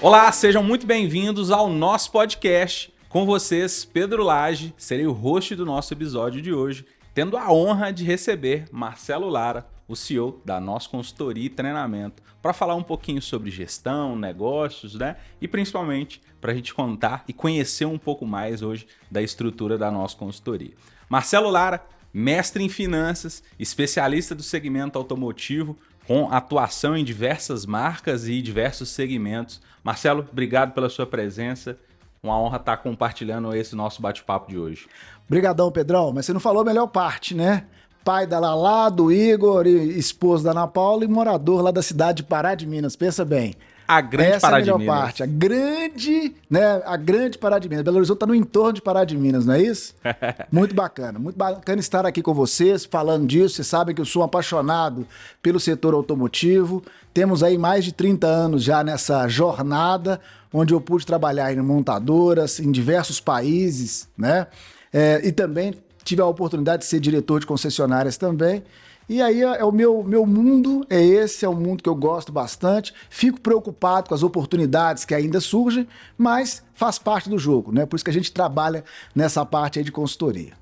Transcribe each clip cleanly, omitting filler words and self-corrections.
Olá, sejam muito bem-vindos ao nosso podcast. Com vocês, Pedro Lage, serei o host do nosso episódio de hoje, tendo a honra de receber Marcelo Lara, o CEO da nossa consultoria e treinamento, para falar um pouquinho sobre gestão, negócios, né? E principalmente para a gente contar e conhecer um pouco mais hoje da estrutura da nossa consultoria. Marcelo Lara, mestre em finanças, especialista do segmento automotivo, com atuação em diversas marcas e diversos segmentos. Marcelo, obrigado pela sua presença. Uma honra estar compartilhando esse nosso bate-papo de hoje. Obrigadão, Pedrão. Mas você não falou a melhor parte, né? Pai da Lala, do Igor, esposo da Ana Paula e morador lá da cidade de Pará de Minas. Pensa bem. A grande Pará de Minas. Essa é a melhor parte. A grande Pará de Minas. Belo Horizonte está no entorno de Pará de Minas, não é isso? Muito bacana estar aqui com vocês, falando disso. Vocês sabem que eu sou um apaixonado pelo setor automotivo. Temos aí mais de 30 anos já nessa jornada, onde eu pude trabalhar em montadoras, em diversos países, né? E também tive a oportunidade de ser diretor de concessionárias também. E aí o meu mundo é um mundo que eu gosto bastante, fico preocupado com as oportunidades que ainda surgem, mas faz parte do jogo, né? Por isso que a gente trabalha nessa parte aí de consultoria.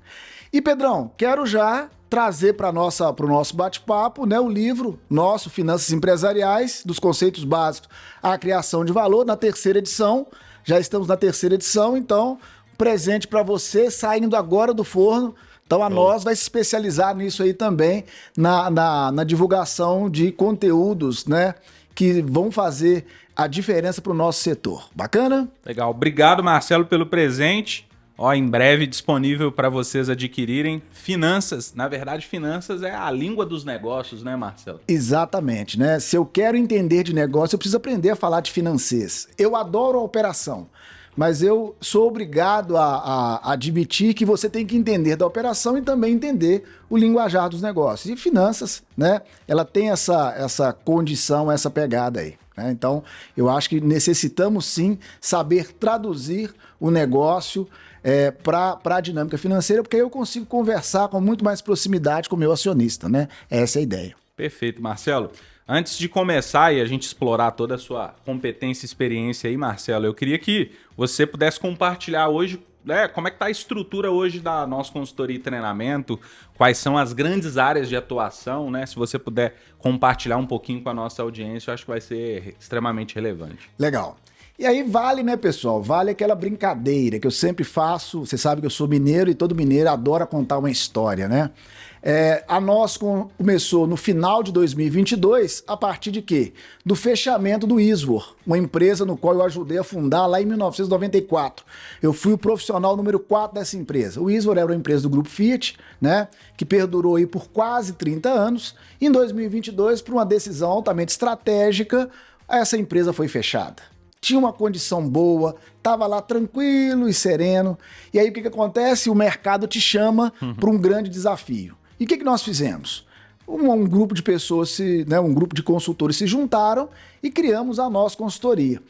E Pedrão, quero já trazer para o nosso bate-papo, né, o livro nosso, Finanças Empresariais, dos conceitos básicos à criação de valor, na terceira edição. Já estamos na terceira edição, então, presente para você, saindo agora do forno. Então a nós vai se especializar nisso aí também, na divulgação de conteúdos, né, que vão fazer a diferença para o nosso setor. Bacana? Legal. Obrigado, Marcelo, pelo presente. Em breve disponível para vocês adquirirem. Finanças, na verdade, finanças é a língua dos negócios, né, Marcelo? Exatamente, né? Se eu quero entender de negócio, eu preciso aprender a falar de finanças. Eu adoro a operação, mas eu sou obrigado a admitir que você tem que entender da operação e também entender o linguajar dos negócios. E finanças, né? Ela tem essa condição, essa pegada aí, né? Então, eu acho que necessitamos sim saber traduzir o negócio para a dinâmica financeira, porque aí eu consigo conversar com muito mais proximidade com o meu acionista, né? Essa é a ideia. Perfeito, Marcelo. Antes de começar e a gente explorar toda a sua competência e experiência aí, Marcelo, eu queria que você pudesse compartilhar hoje, né, como é que está a estrutura hoje da nossa consultoria e treinamento, quais são as grandes áreas de atuação, né? Se você puder compartilhar um pouquinho com a nossa audiência, eu acho que vai ser extremamente relevante. Legal. E aí vale, né, pessoal? Vale aquela brincadeira que eu sempre faço. Você sabe que eu sou mineiro e todo mineiro adora contar uma história, né? A nós começou no final de 2022, a partir de quê? Do fechamento do Isvor, uma empresa no qual eu ajudei a fundar lá em 1994. Eu fui o profissional número 4 dessa empresa. O Isvor era uma empresa do Grupo Fiat, né, que perdurou aí por quase 30 anos. Em 2022, por uma decisão altamente estratégica, essa empresa foi fechada. Tinha uma condição boa, estava lá tranquilo e sereno. E aí o que acontece? O mercado te chama para um grande desafio. E o que nós fizemos? Um grupo de pessoas, um grupo de consultores se juntaram e criamos a nossa consultoria.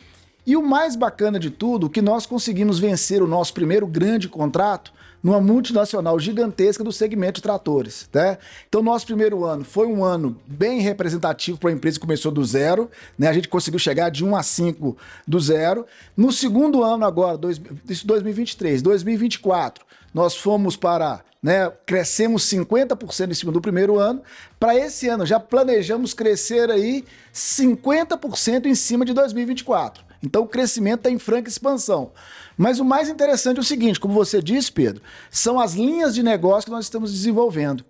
E o mais bacana de tudo, que nós conseguimos vencer o nosso primeiro grande contrato numa multinacional gigantesca do segmento de tratores, né? Então, nosso primeiro ano foi um ano bem representativo para uma empresa que começou do zero, né? A gente conseguiu chegar de 1 a 5 do zero. No segundo ano agora, 2023, 2024, nós fomos para, né, crescemos 50% em cima do primeiro ano. Para esse ano, já planejamos crescer aí 50% em cima de 2024. Então o crescimento está em franca expansão. Mas o mais interessante é o seguinte, como você disse, Pedro, são as linhas de negócio que nós estamos desenvolvendo.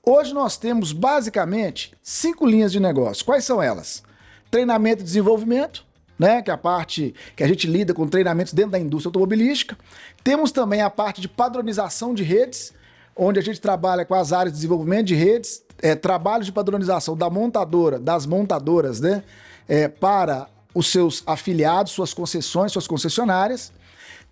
Hoje nós temos basicamente 5 linhas de negócio. Quais são elas? Treinamento e desenvolvimento, né, que é a parte que a gente lida com treinamentos dentro da indústria automobilística. Temos também a parte de padronização de redes, onde a gente trabalha com as áreas de desenvolvimento de redes, trabalho de padronização das montadoras, né, para os seus afiliados, suas concessões, suas concessionárias.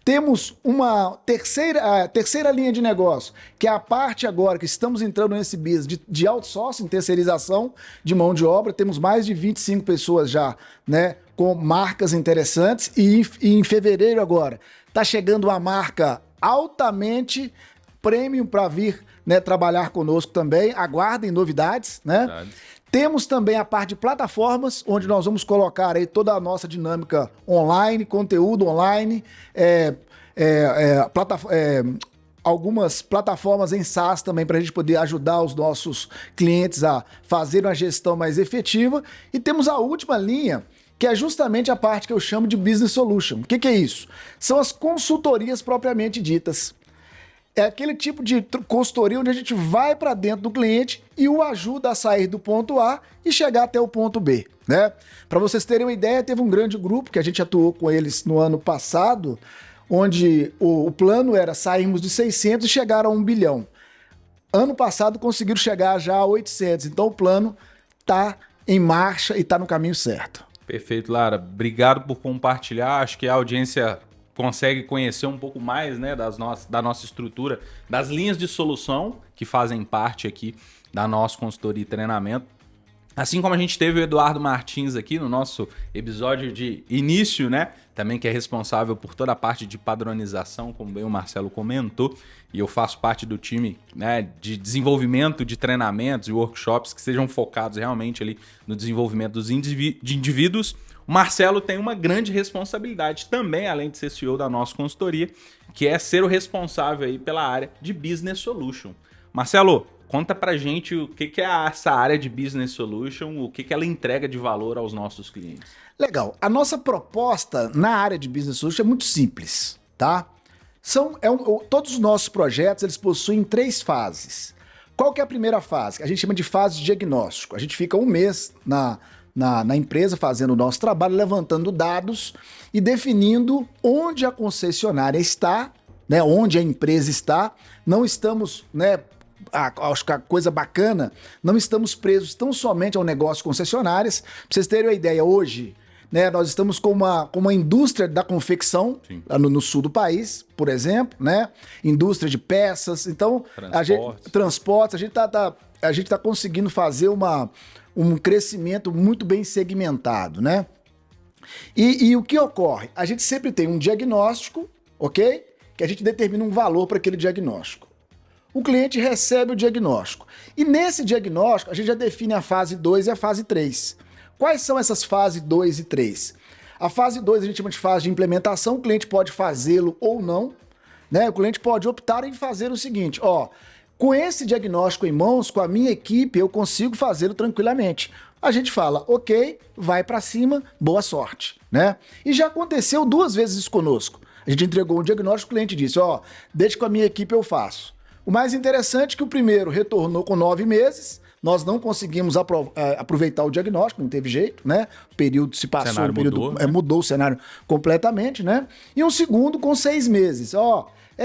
Temos uma terceira linha de negócio, que é a parte agora que estamos entrando nesse business de outsourcing, terceirização de mão de obra. Temos mais de 25 pessoas já, né, com marcas interessantes. E em fevereiro agora está chegando uma marca altamente premium para vir, né, trabalhar conosco também. Aguardem novidades, né? Verdade. Temos também a parte de plataformas, onde nós vamos colocar aí toda a nossa dinâmica online, conteúdo online, algumas plataformas em SaaS também para a gente poder ajudar os nossos clientes a fazer uma gestão mais efetiva. E temos a última linha, que é justamente a parte que eu chamo de Business Solution. O que é isso? São as consultorias propriamente ditas. É aquele tipo de consultoria onde a gente vai para dentro do cliente e o ajuda a sair do ponto A e chegar até o ponto B, né? Para vocês terem uma ideia, teve um grande grupo que a gente atuou com eles no ano passado, onde o plano era sairmos de 600 e chegar a 1 bilhão. Ano passado conseguiram chegar já a 800, então o plano está em marcha e está no caminho certo. Perfeito, Lara. Obrigado por compartilhar. Acho que a audiência consegue conhecer um pouco mais, né, da nossa estrutura, das linhas de solução que fazem parte aqui da nossa consultoria e treinamento. Assim como a gente teve o Eduardo Martins aqui no nosso episódio de início, né? Também que é responsável por toda a parte de padronização, como bem o Marcelo comentou, e eu faço parte do time, né, de desenvolvimento de treinamentos e workshops que sejam focados realmente ali no desenvolvimento dos de indivíduos. O Marcelo tem uma grande responsabilidade também, além de ser CEO da nossa consultoria, que é ser o responsável aí pela área de Business Solution. Marcelo, conta pra gente o que é essa área de Business Solution, o que ela entrega de valor aos nossos clientes. Legal. A nossa proposta na área de Business Solution é muito simples, tá? Todos os nossos projetos, eles possuem 3 fases. Qual que é a primeira fase? A gente chama de fase de diagnóstico. A gente fica 1 mês na empresa fazendo o nosso trabalho, levantando dados e definindo onde a concessionária está, né, onde a empresa está. Não estamos, né, acho que a coisa bacana, não estamos presos tão somente ao negócio de concessionárias. Para vocês terem uma ideia, hoje, né, nós estamos com uma indústria da confecção no sul do país, por exemplo, né? Indústria de peças. Então, transportes, a gente tá conseguindo fazer um crescimento muito bem segmentado, né? E o que ocorre? A gente sempre tem um diagnóstico, ok? Que a gente determina um valor para aquele diagnóstico. O cliente recebe o diagnóstico. E nesse diagnóstico, a gente já define a fase 2 e a fase 3. Quais são essas fases 2 e 3? A fase 2 a gente chama de fase de implementação, o cliente pode fazê-lo ou não, né? O cliente pode optar em fazer o seguinte, com esse diagnóstico em mãos, com a minha equipe, eu consigo fazê-lo tranquilamente. A gente fala, ok, vai para cima, boa sorte, né? E já aconteceu 2 vezes isso conosco. A gente entregou um diagnóstico, o cliente disse, deixa com a minha equipe eu faço. O mais interessante é que o primeiro retornou com 9 meses, nós não conseguimos aproveitar o diagnóstico, não teve jeito, né? O período se passou, mudou o cenário completamente, né? E um segundo com 6 meses,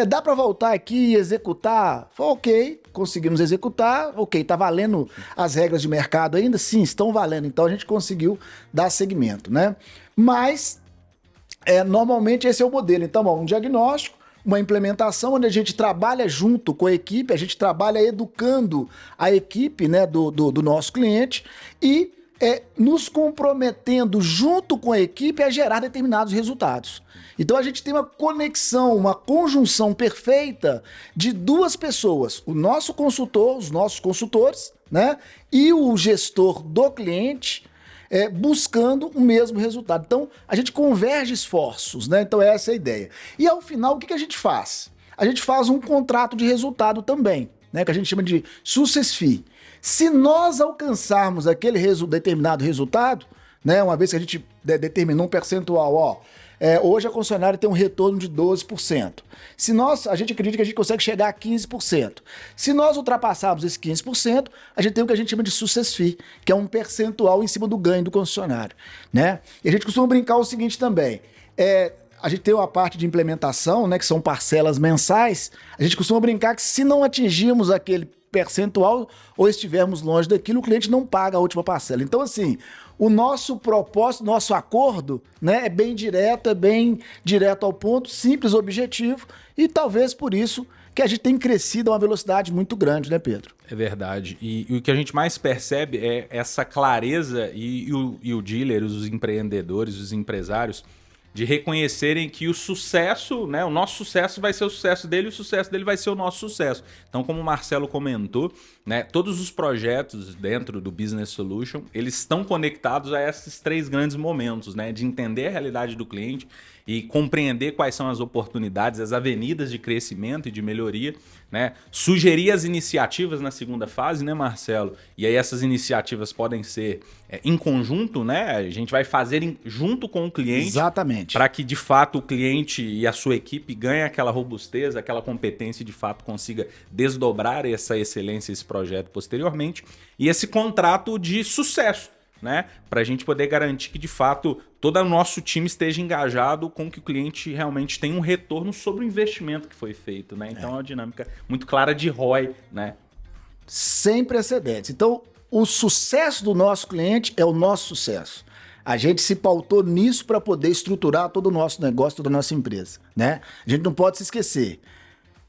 dá para voltar aqui e executar? Foi ok, conseguimos executar, ok, tá valendo as regras de mercado ainda? Sim, estão valendo, então a gente conseguiu dar seguimento, né? Mas, normalmente esse é o modelo, então, um diagnóstico, uma implementação onde a gente trabalha junto com a equipe, a gente trabalha educando a equipe, né, do nosso cliente e nos comprometendo junto com a equipe a gerar determinados resultados. Então a gente tem uma conexão, uma conjunção perfeita de 2 pessoas, o nosso consultor, os nossos consultores, né, e o gestor do cliente, buscando o mesmo resultado. Então, a gente converge esforços, né? Então, essa é a ideia. E ao final, o que a gente faz? A gente faz um contrato de resultado também, né? Que a gente chama de success fee. Se nós alcançarmos aquele determinado resultado, né? Uma vez que a gente determinou um percentual, hoje a concessionária tem um retorno de 12%. A gente acredita que a gente consegue chegar a 15%. Se nós ultrapassarmos esse 15%, a gente tem o que a gente chama de success fee, que é um percentual em cima do ganho do concessionário, né? E a gente costuma brincar o seguinte também, a gente tem uma parte de implementação, né, que são parcelas mensais, a gente costuma brincar que se não atingirmos aquele percentual ou estivermos longe daquilo, o cliente não paga a última parcela. Então, assim, o nosso propósito, nosso acordo, né, é bem direto ao ponto, simples, objetivo, e talvez por isso que a gente tem crescido a uma velocidade muito grande, né, Pedro? É verdade. E o que a gente mais percebe é essa clareza e o dealer, os empreendedores, os empresários, de reconhecerem que o sucesso, né, o nosso sucesso vai ser o sucesso dele e o sucesso dele vai ser o nosso sucesso. Então, como o Marcelo comentou, né, todos os projetos dentro do Business Solution, eles estão conectados a esses 3 grandes momentos, né, de entender a realidade do cliente e compreender quais são as oportunidades, as avenidas de crescimento e de melhoria, né? Sugerir as iniciativas na segunda fase, né, Marcelo? E aí essas iniciativas podem ser em conjunto, né? A gente vai fazer junto com o cliente. Exatamente. Para que, de fato, o cliente e a sua equipe ganhem aquela robustez, aquela competência e, de fato, consiga desdobrar essa excelência, esse projeto posteriormente. E esse contrato de sucesso, né? Para a gente poder garantir que, de fato, todo o nosso time esteja engajado com que o cliente realmente tenha um retorno sobre o investimento que foi feito, né? Então é uma dinâmica muito clara de ROI, né? Sem precedentes. Então, o sucesso do nosso cliente é o nosso sucesso. A gente se pautou nisso para poder estruturar todo o nosso negócio, toda a nossa empresa, né? A gente não pode se esquecer.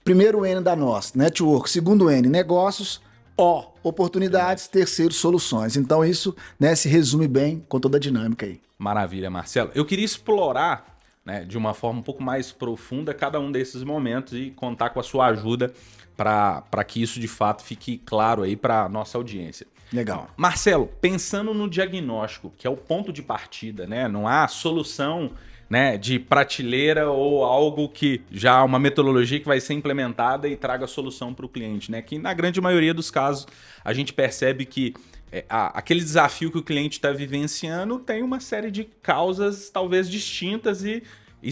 Primeiro N da nossa, network. Segundo N, negócios. O, oportunidades. Terceiro, soluções. Então isso, né, se resume bem com toda a dinâmica aí. Maravilha, Marcelo. Eu queria explorar, né, de uma forma um pouco mais profunda cada um desses momentos e contar com a sua ajuda para que isso de fato fique claro aí para a nossa audiência. Legal. Marcelo, pensando no diagnóstico, que é o ponto de partida, né? Não há solução, né, de prateleira ou algo que já uma metodologia que vai ser implementada e traga solução para o cliente, né? Que na grande maioria dos casos a gente percebe que aquele desafio que o cliente está vivenciando tem uma série de causas talvez distintas e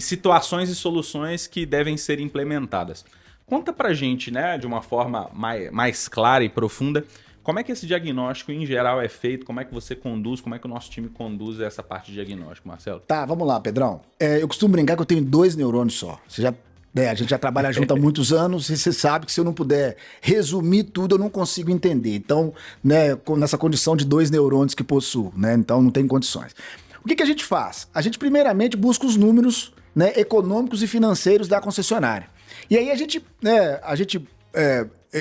situações e soluções que devem ser implementadas. Conta pra gente, né, de uma forma mais clara e profunda, como é que esse diagnóstico em geral é feito, como é que você conduz, como é que o nosso time conduz essa parte de diagnóstico, Marcelo? Tá, vamos lá, Pedrão. Eu costumo brincar que eu tenho 2 neurônios só. A gente já trabalha junto há muitos anos e você sabe que se eu não puder resumir tudo, eu não consigo entender. Então, né, nessa condição de 2 neurônios que possuo, né? Então não tem condições. O que a gente faz? A gente primeiramente busca os números, né, econômicos e financeiros da concessionária. E aí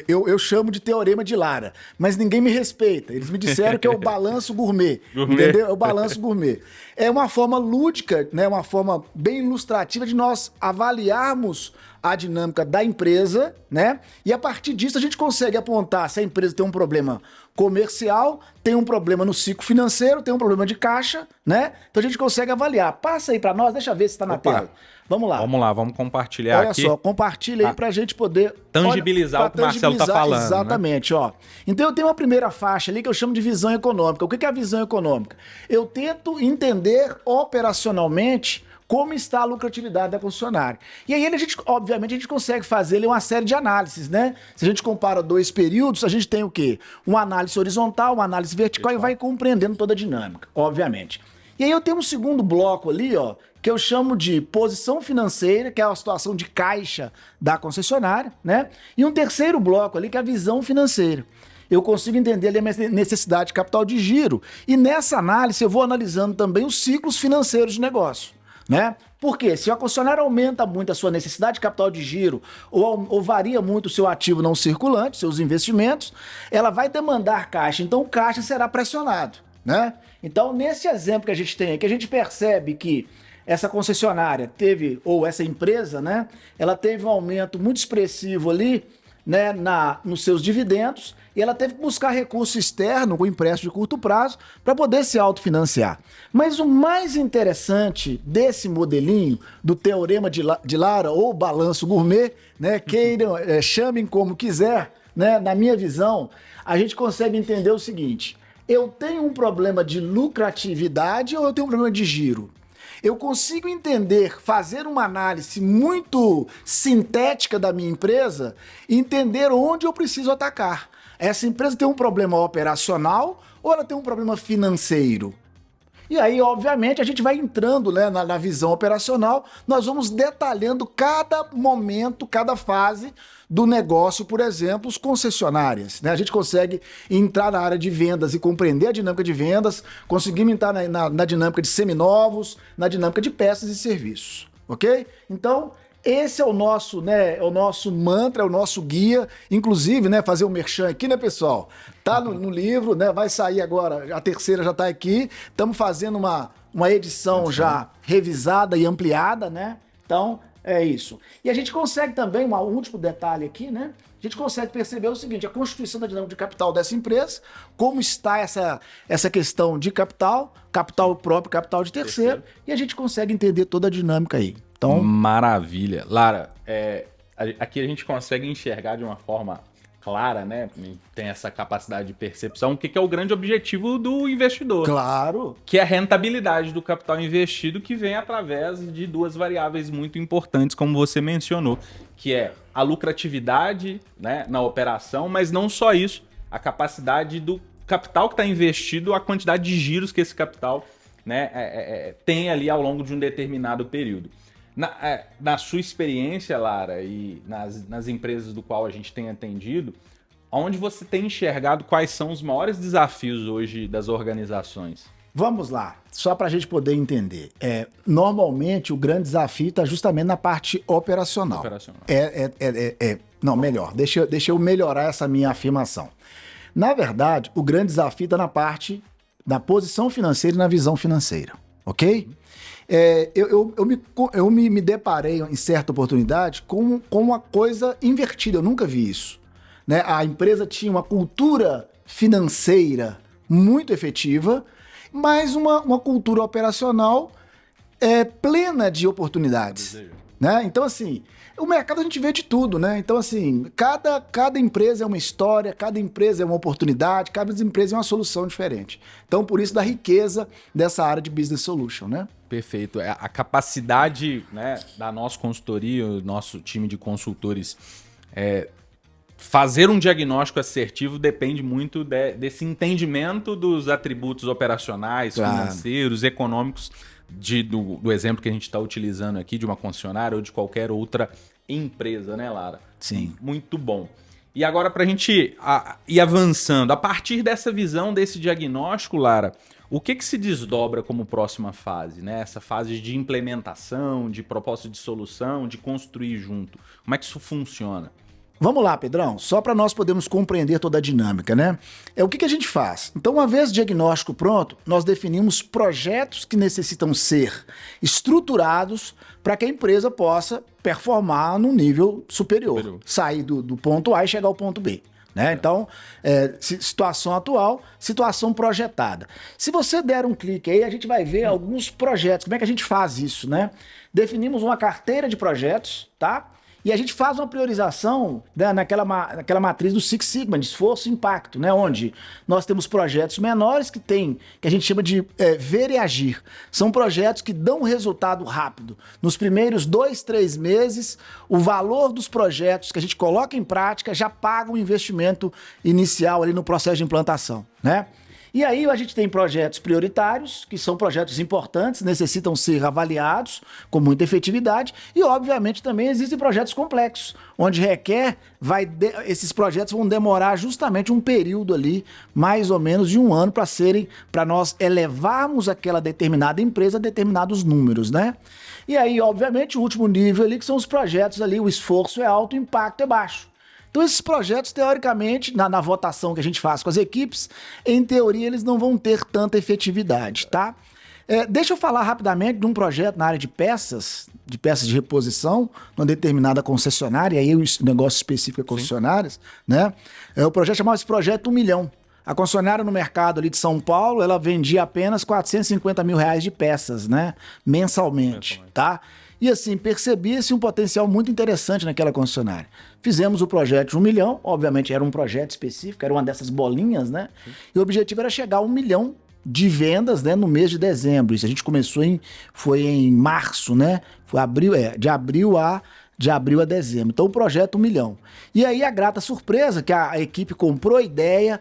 eu chamo de teorema de Lara, mas ninguém me respeita. Eles me disseram que é o balanço gourmet, entendeu? É o balanço gourmet. É uma forma lúdica, né? Uma forma bem ilustrativa de nós avaliarmos a dinâmica da empresa, né? E a partir disso a gente consegue apontar se a empresa tem um problema comercial, tem um problema no ciclo financeiro, tem um problema de caixa, né? Então a gente consegue avaliar. Passa aí para nós, deixa eu ver se está na tela. Vamos lá. Vamos lá, vamos compartilhar aqui. Olha só, compartilha aí pra gente poder... Tangibilizar o que o Marcelo tá falando. Exatamente, né? Ó. Então eu tenho uma primeira faixa ali que eu chamo de visão econômica. O que é a visão econômica? Eu tento entender operacionalmente como está a lucratividade da concessionária. E aí, obviamente, a gente consegue fazer uma série de análises, né? Se a gente compara 2 períodos, a gente tem o quê? Uma análise horizontal, uma análise vertical e vai compreendendo toda a dinâmica, obviamente. E aí eu tenho um segundo bloco ali, ó, que eu chamo de posição financeira, que é a situação de caixa da concessionária, né? E um terceiro bloco ali, que é a visão financeira. Eu consigo entender ali a minha necessidade de capital de giro. E nessa análise eu vou analisando também os ciclos financeiros de negócio, né? Porque se a concessionária aumenta muito a sua necessidade de capital de giro ou varia muito o seu ativo não circulante, seus investimentos, ela vai demandar caixa. Então o caixa será pressionado, né? Então nesse exemplo que a gente tem aqui, a gente percebe que essa concessionária teve, ou essa empresa, né? Ela teve um aumento muito expressivo ali, né, nos seus dividendos, e ela teve que buscar recurso externo com empréstimo de curto prazo para poder se autofinanciar. Mas o mais interessante desse modelinho do teorema de Lara ou balanço gourmet, né, queiram, chamem como quiser, né, na minha visão, a gente consegue entender o seguinte: eu tenho um problema de lucratividade ou eu tenho um problema de giro? Eu consigo entender, fazer uma análise muito sintética da minha empresa e entender onde eu preciso atacar. Essa empresa tem um problema operacional ou ela tem um problema financeiro? E aí, obviamente, a gente vai entrando, né, na visão operacional, nós vamos detalhando cada momento, cada fase do negócio, por exemplo, os concessionárias, né? A gente consegue entrar na área de vendas e compreender a dinâmica de vendas, conseguimos entrar na dinâmica de seminovos, na dinâmica de peças e serviços, ok? Então, esse é o nosso, né, o nosso mantra, é o nosso guia, inclusive, né, fazer um merchan aqui, né, pessoal? Tá no livro, né, vai sair agora, a terceira já tá aqui, estamos fazendo uma edição já revisada e ampliada, né? Então, é isso. E a gente consegue também, um último detalhe aqui, né? A gente consegue perceber o seguinte, a constituição da dinâmica de capital dessa empresa, como está essa questão de capital próprio, capital de terceiro, e a gente consegue entender toda a dinâmica aí. Então, maravilha. Lara, aqui a gente consegue enxergar de uma forma clara, né? Tem essa capacidade de percepção, o que é o grande objetivo do investidor. claro. Que é a rentabilidade do capital investido, que vem através de duas variáveis muito importantes, como você mencionou, que é a lucratividade, né, na operação, mas não só isso, a capacidade do capital que está investido, a quantidade de giros que esse capital, né, tem ali ao longo de um determinado período. Na sua experiência, Lara, e nas empresas do qual a gente tem atendido, onde você tem enxergado quais são os maiores desafios hoje das organizações? Vamos lá, só para a gente poder entender. Normalmente, o grande desafio está justamente na parte operacional. Não, melhor, deixa eu melhorar essa minha afirmação. Na verdade, o grande desafio está na parte da posição financeira e na visão financeira, ok? Eu me deparei em certa oportunidade com uma coisa invertida, eu nunca vi isso. Né? A empresa tinha uma cultura financeira muito efetiva, mas uma cultura operacional plena de oportunidades. Né? Então, assim, o mercado a gente vê de tudo, né? Então, assim, cada empresa é uma história, cada empresa é uma oportunidade, cada empresa é uma solução diferente. Então, por isso da riqueza dessa área de Business Solution, né? Perfeito. A capacidade, né, da nossa consultoria, o nosso time de consultores, fazer um diagnóstico assertivo depende muito desse entendimento dos atributos operacionais, financeiros, econômicos, do exemplo que a gente está utilizando aqui, de uma concessionária ou de qualquer outra empresa, né, Lara? Sim. Muito bom. E agora, para a gente ir avançando, a partir dessa visão, desse diagnóstico, Lara, o que se desdobra como próxima fase, né? Essa fase de implementação, de proposta de solução, de construir junto. Como é que isso funciona? Vamos lá, Pedrão, só para nós podermos compreender toda a dinâmica, né? O que a gente faz? Então, uma vez o diagnóstico pronto, nós definimos projetos que necessitam ser estruturados para que a empresa possa performar num nível superior. Sair do ponto A e chegar ao ponto B. Né? Então, situação atual, situação projetada. Se você der um clique aí, a gente vai ver alguns projetos. Como é que a gente faz isso, né? Definimos uma carteira de projetos, tá? E a gente faz uma priorização, né, naquela matriz do Six Sigma, de esforço e impacto, né, onde nós temos projetos menores que a gente chama de ver e agir. São projetos que dão resultado rápido. Nos primeiros 2, 3 meses, o valor dos projetos que a gente coloca em prática já paga o investimento inicial ali no processo de implantação, né? E aí a gente tem projetos prioritários, que são projetos importantes, necessitam ser avaliados com muita efetividade, e obviamente também existem projetos complexos, onde esses projetos vão demorar justamente um período ali, mais ou menos de 1 ano, para nós elevarmos aquela determinada empresa a determinados números, né? E aí, obviamente, o último nível ali, que são os projetos ali, o esforço é alto, o impacto é baixo. Então, esses projetos, teoricamente, na votação que a gente faz com as equipes, em teoria, eles não vão ter tanta efetividade, tá? Deixa eu falar rapidamente de um projeto na área de peças de reposição, numa determinada concessionária, aí o negócio específico é concessionárias, né? O projeto chamava-se Projeto 1 Milhão. A concessionária no mercado ali de São Paulo, ela vendia apenas R$450 mil de peças, né? Mensalmente, tá? E assim, percebia-se um potencial muito interessante naquela concessionária. Fizemos o projeto de 1 milhão, obviamente era um projeto específico, era uma dessas bolinhas, né? E o objetivo era chegar a 1 milhão de vendas, né, no mês de dezembro. Isso a gente começou foi em março, né? Foi de abril a dezembro. Então o projeto 1 milhão. E aí a grata surpresa que a equipe comprou a ideia,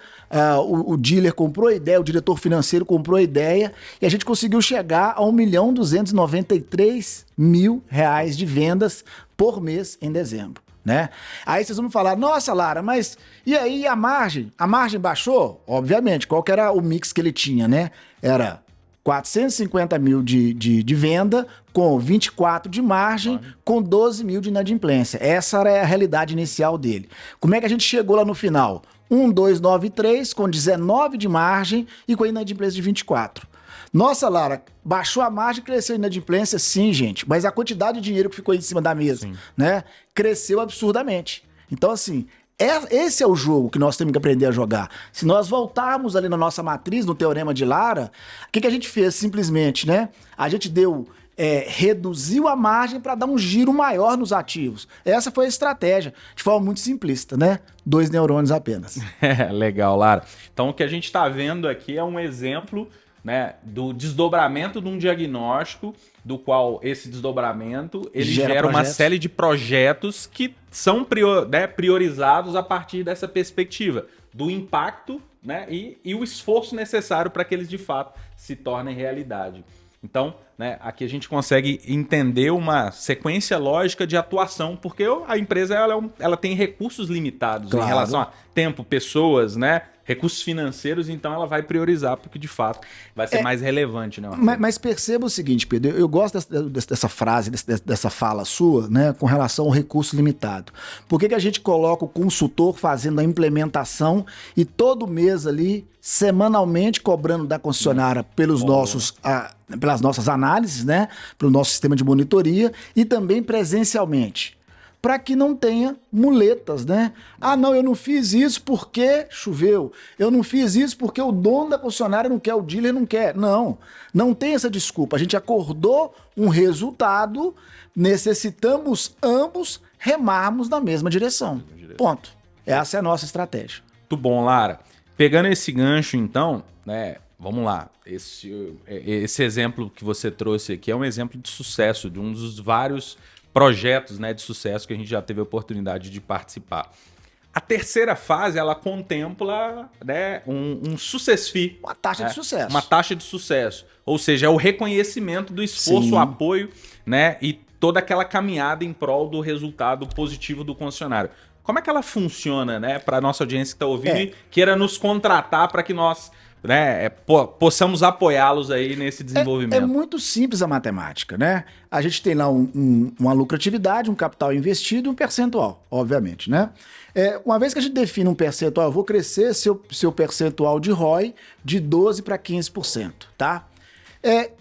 o dealer comprou a ideia, o diretor financeiro comprou a ideia, e a gente conseguiu chegar a R$1.293.000 de vendas por mês em dezembro, né? Aí vocês vão falar, nossa, Lara, mas e aí a margem? A margem baixou? Obviamente, qual que era o mix que ele tinha, né? Era 450 mil de venda, com 24 de margem, com 12 mil de inadimplência. Essa era a realidade inicial dele. Como é que a gente chegou lá no final? 1,293 com 19 de margem e com a inadimplência de 24. Nossa, Lara, baixou a margem, cresceu a inadimplência? Sim, gente. Mas a quantidade de dinheiro que ficou em cima da mesa, né, cresceu absurdamente. Então, assim, esse é o jogo que nós temos que aprender a jogar. Se nós voltarmos ali na nossa matriz, no Teorema de Lara, o que a gente fez simplesmente, né? A gente reduziu a margem para dar um giro maior nos ativos. Essa foi a estratégia, de forma muito simplista, né? 2 neurônios apenas. Legal, Lara. Então o que a gente está vendo aqui é um exemplo, né, do desdobramento de um diagnóstico, do qual esse desdobramento ele gera uma série de projetos que são priorizados a partir dessa perspectiva do impacto, né, e o esforço necessário para que eles de fato se tornem realidade. Então, né, aqui a gente consegue entender uma sequência lógica de atuação, porque a empresa ela tem recursos limitados em relação a tempo, pessoas, né, recursos financeiros, então ela vai priorizar porque de fato vai ser mais relevante. Né, mas perceba o seguinte, Pedro, eu gosto dessa frase, dessa fala sua, né, com relação ao recurso limitado. Por que a gente coloca o consultor fazendo a implementação e todo mês ali, semanalmente, cobrando da concessionária pelas nossas análises, né, pelo nosso sistema de monitoria e também presencialmente? Para que não tenha muletas, né? Ah, não, eu não fiz isso porque choveu. Eu não fiz isso porque o dono da concessionária não quer, o dealer não quer. Não, não tem essa desculpa. A gente acordou um resultado, necessitamos ambos remarmos na mesma direção. Ponto. Essa é a nossa estratégia. Muito bom, Lara. Pegando esse gancho, então, né? Vamos lá. Esse exemplo que você trouxe aqui é um exemplo de sucesso, de um dos vários projetos, né, de sucesso que a gente já teve a oportunidade de participar. A terceira fase, ela contempla, né, um success fee. Uma taxa de sucesso. Uma taxa de sucesso. Ou seja, é o reconhecimento do esforço, o apoio, né, e toda aquela caminhada em prol do resultado positivo do concessionário. Como é que ela funciona, né, para a nossa audiência que está ouvindo e queira nos contratar para que nós, né, possamos apoiá-los aí nesse desenvolvimento? É muito simples a matemática, né? A gente tem lá uma lucratividade, um capital investido e um percentual, obviamente, né? Uma vez que a gente define um percentual, eu vou crescer seu percentual de ROI de 12% para 15%, tá?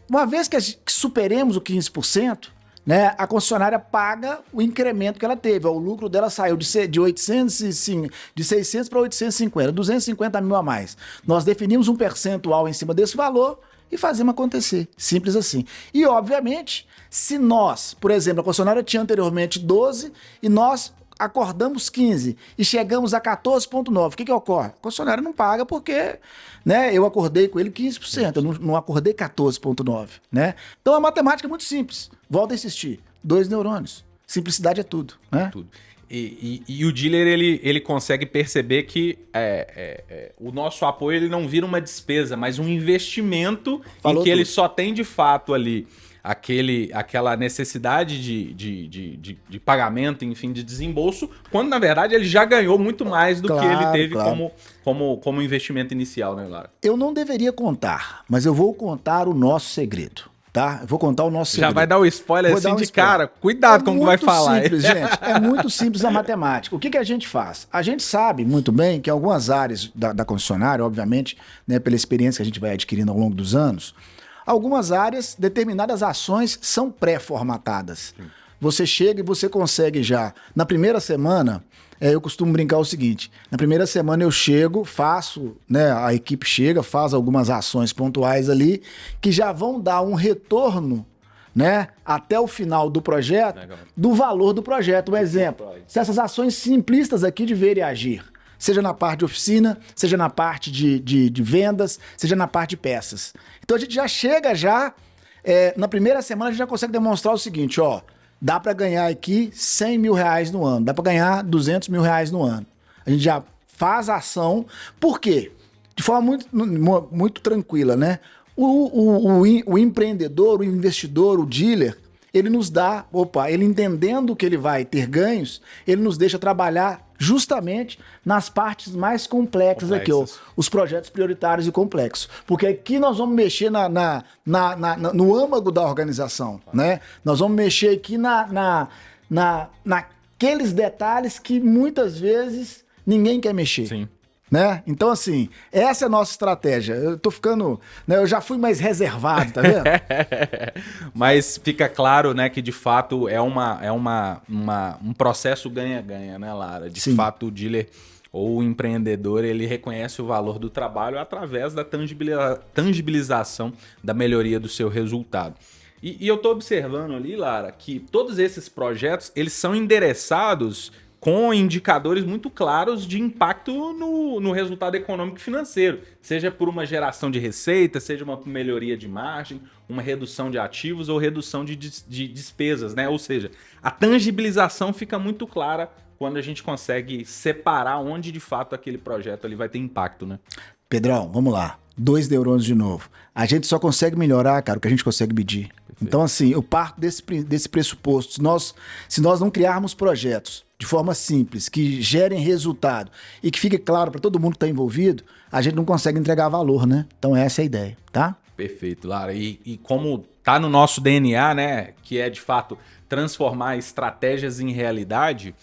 Uma vez que superemos o 15%, né, a concessionária paga o incremento que ela teve. O lucro dela saiu de 600 para 850, 250 mil a mais. Nós definimos um percentual em cima desse valor e fazemos acontecer. Simples assim. E, obviamente, se nós, por exemplo, a concessionária tinha anteriormente 12 e nós acordamos 15 e chegamos a 14,9. O que ocorre? A concessionária não paga porque, né, eu acordei com ele 15%, eu não acordei 14,9, né? Então a matemática é muito simples. Volto a insistir. 2 neurônios. Simplicidade é tudo, né? Tudo. E o dealer, ele consegue perceber que o nosso apoio ele não vira uma despesa, mas um investimento em que ele só tem de fato ali aquela necessidade de pagamento, enfim, de desembolso, quando na verdade ele já ganhou muito mais do que ele teve como investimento inicial, né, Lara? Eu não deveria contar, mas eu vou contar o nosso segredo. Tá? Eu vou contar o nosso segredo. Já vai dar o spoiler assim de cara. Cuidado com o que vai falar. É muito simples, gente. É muito simples a matemática. O que a gente faz? A gente sabe muito bem que algumas áreas da concessionária, obviamente, né, pela experiência que a gente vai adquirindo ao longo dos anos, algumas áreas, determinadas ações são pré-formatadas. Você chega e você consegue já. Na primeira semana, eu costumo brincar o seguinte: na primeira semana eu chego, faço, né, a equipe chega, faz algumas ações pontuais ali, que já vão dar um retorno, né, até o final do projeto, do valor do projeto. Um exemplo, se essas ações simplistas aqui de ver e agir, seja na parte de oficina, seja na parte de vendas, seja na parte de peças. Então a gente já chega na primeira semana a gente já consegue demonstrar o seguinte, ó, dá para ganhar aqui 100 mil reais no ano, dá para ganhar 200 mil reais no ano. A gente já faz a ação, por quê? De forma muito tranquila, né? O empreendedor, o investidor, o dealer, ele nos dá, ele entendendo que ele vai ter ganhos, ele nos deixa trabalhar justamente nas partes mais complexas aqui, ó, os projetos prioritários e complexos. Porque aqui nós vamos mexer no âmago da organização, né? Nós vamos mexer aqui naqueles detalhes que muitas vezes ninguém quer mexer. Sim. né? Então, assim, essa é a nossa estratégia. Eu tô ficando, né, eu já fui mais reservado, tá vendo? Mas fica claro, né, que de fato é um processo ganha-ganha, né, Lara? De Sim. fato, o dealer ou o empreendedor, ele reconhece o valor do trabalho através da tangibilização da melhoria do seu resultado. E eu tô observando ali, Lara, que todos esses projetos, eles são endereçados com indicadores muito claros de impacto no resultado econômico e financeiro, seja por uma geração de receita, seja uma melhoria de margem, uma redução de ativos ou redução de despesas, né? Ou seja, a tangibilização fica muito clara quando a gente consegue separar onde de fato aquele projeto ali vai ter impacto, né? Pedrão, vamos lá. 2 neurônios de novo. A gente só consegue melhorar, cara, o que a gente consegue medir. Perfeito. Então, assim, eu parto desse pressuposto. Se nós não criarmos projetos de forma simples, que gerem resultado e que fique claro para todo mundo que está envolvido, a gente não consegue entregar valor, né? Então essa é a ideia, tá? Perfeito, Lara. E como tá no nosso DNA, né, que é de fato transformar estratégias em realidade,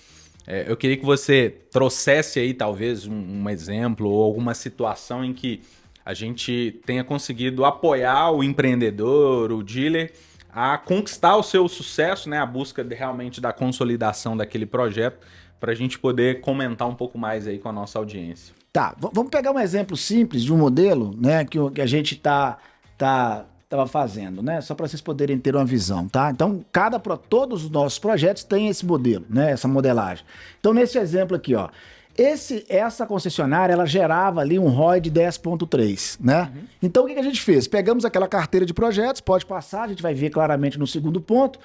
eu queria que você trouxesse aí talvez um exemplo ou alguma situação em que a gente tenha conseguido apoiar o empreendedor, o dealer, a conquistar o seu sucesso, né? A busca realmente da consolidação daquele projeto, para a gente poder comentar um pouco mais aí com a nossa audiência. Tá, vamos pegar um exemplo simples de um modelo, né, que a gente tava fazendo, né? Só para vocês poderem ter uma visão, tá? Então, todos os nossos projetos têm esse modelo, né? Essa modelagem. Então, nesse exemplo aqui, ó, essa concessionária, ela gerava ali um ROI de 10,3, né? Uhum. Então, o que a gente fez? Pegamos aquela carteira de projetos, pode passar, a gente vai ver claramente no segundo ponto.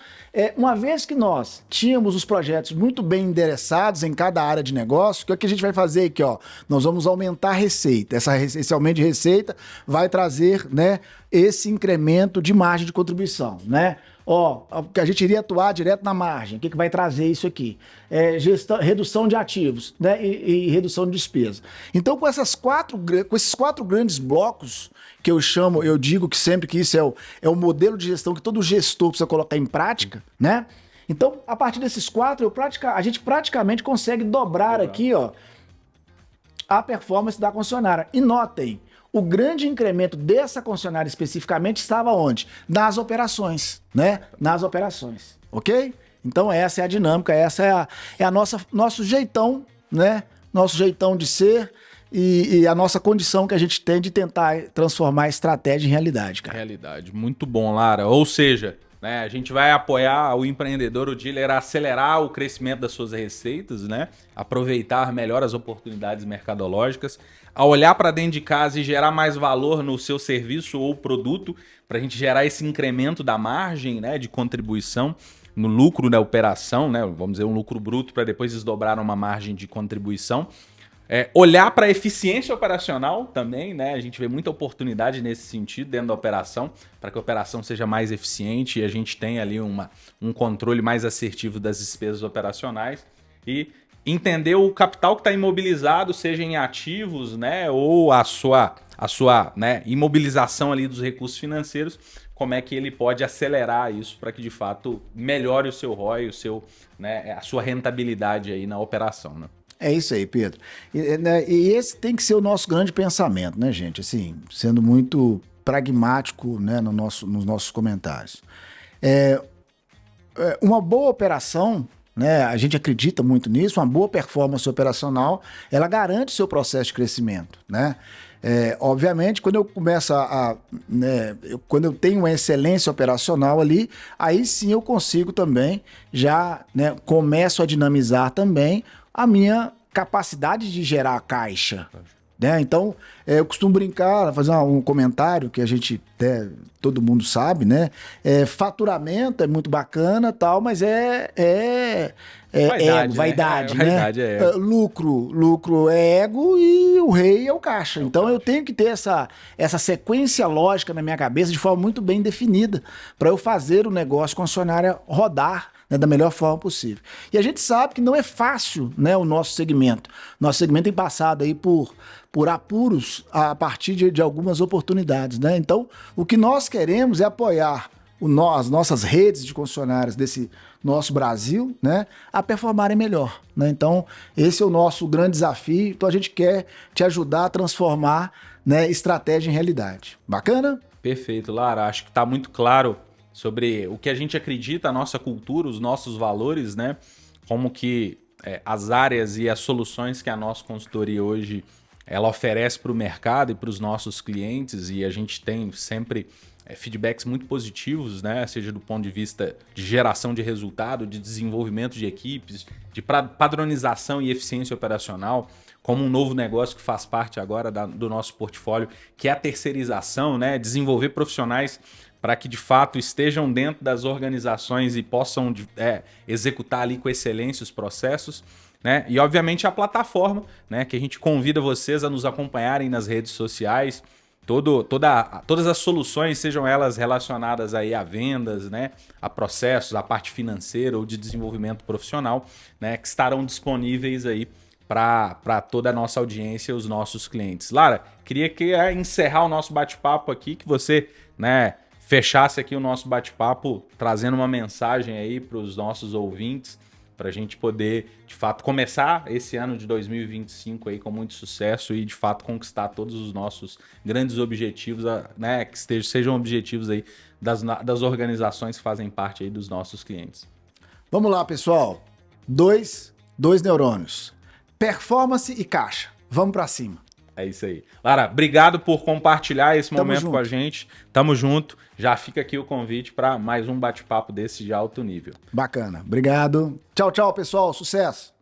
Uma vez que nós tínhamos os projetos muito bem endereçados em cada área de negócio, o que a gente vai fazer aqui, ó? Nós vamos aumentar a receita. Esse aumento de receita vai trazer, né, esse incremento de margem de contribuição, né? Ó, que a gente iria atuar direto na margem. O que vai trazer isso aqui? Redução de ativos, né? E redução de despesa. Então, com esses quatro grandes blocos que eu digo que sempre que isso é o modelo de gestão que todo gestor precisa colocar em prática, né? Então, a partir desses quatro, a gente praticamente consegue dobrar aqui, ó, a performance da concessionária. E notem, o grande incremento dessa concessionária especificamente estava onde? Nas operações, né? Nas operações, ok? Então essa é a dinâmica, essa é a nosso jeitão, né? Nosso jeitão de ser e a nossa condição que a gente tem de tentar transformar a estratégia em realidade, cara. Realidade, muito bom, Lara. Ou seja, né, a gente vai apoiar o empreendedor, o dealer, a acelerar o crescimento das suas receitas, né? Aproveitar melhor as oportunidades mercadológicas, a olhar para dentro de casa e gerar mais valor no seu serviço ou produto, para a gente gerar esse incremento da margem, né, de contribuição no lucro da operação, né? Vamos dizer, um lucro bruto para depois desdobrar uma margem de contribuição. Olhar para a eficiência operacional também, né? A gente vê muita oportunidade nesse sentido dentro da operação, para que a operação seja mais eficiente e a gente tenha ali um controle mais assertivo das despesas operacionais e entender o capital que está imobilizado, seja em ativos, né, ou a sua né, imobilização ali dos recursos financeiros, como é que ele pode acelerar isso para que de fato melhore o seu ROI, né, a sua rentabilidade aí na operação, né? É isso aí, Pedro. E esse tem que ser o nosso grande pensamento, né, gente? Assim, sendo muito pragmático, né, nos nossos comentários. Uma boa operação, né, a gente acredita muito nisso, uma boa performance operacional, ela garante o seu processo de crescimento, né? Obviamente, quando eu começo quando eu tenho uma excelência operacional ali, aí sim eu consigo também, já, né, começo a dinamizar também a minha capacidade de gerar caixa, né? Então, eu costumo brincar, fazer um comentário que a gente, todo mundo sabe, né? Faturamento é muito bacana, tal, mas vaidade, né? Vaidade é ego. Lucro é ego e o rei é o caixa. Então eu tenho que ter essa sequência lógica na minha cabeça de forma muito bem definida para eu fazer o negócio concessionária rodar, né, da melhor forma possível. E a gente sabe que não é fácil, né, o nosso segmento. Nosso segmento tem passado aí por apuros a partir de algumas oportunidades, né? Então, o que nós queremos é apoiar as nossas redes de concessionárias desse nosso Brasil, né, a performarem melhor, né? Então, esse é o nosso grande desafio. Então, a gente quer te ajudar a transformar, né, estratégia em realidade. Bacana? Perfeito, Lara. Acho que está muito claro sobre o que a gente acredita, a nossa cultura, os nossos valores, né? Como que as áreas e as soluções que a nossa consultoria hoje ela oferece para o mercado e para os nossos clientes, e a gente tem sempre feedbacks muito positivos, né? Seja do ponto de vista de geração de resultado, de desenvolvimento de equipes, de padronização e eficiência operacional, como um novo negócio que faz parte agora do nosso portfólio, que é a terceirização, né? Desenvolver profissionais para que de fato estejam dentro das organizações e possam executar ali com excelência os processos, né? E obviamente a plataforma, né? Que a gente convida vocês a nos acompanharem nas redes sociais, todas as soluções, sejam elas relacionadas aí a vendas, né? A processos, a parte financeira ou de desenvolvimento profissional, né? Que estarão disponíveis aí para toda a nossa audiência e os nossos clientes. Lara, queria encerrar o nosso bate-papo aqui, que você, né, fechasse aqui o nosso bate-papo trazendo uma mensagem aí para os nossos ouvintes, para a gente poder, de fato, começar esse ano de 2025 aí com muito sucesso e, de fato, conquistar todos os nossos grandes objetivos, né, que sejam objetivos aí das organizações que fazem parte aí dos nossos clientes. Vamos lá, pessoal. Dois neurônios. Performance e caixa. Vamos para cima. É isso aí. Lara, obrigado por compartilhar esse momento com a gente. Tamo junto. Já fica aqui o convite para mais um bate-papo desse de alto nível. Bacana. Obrigado. Tchau, tchau, pessoal. Sucesso.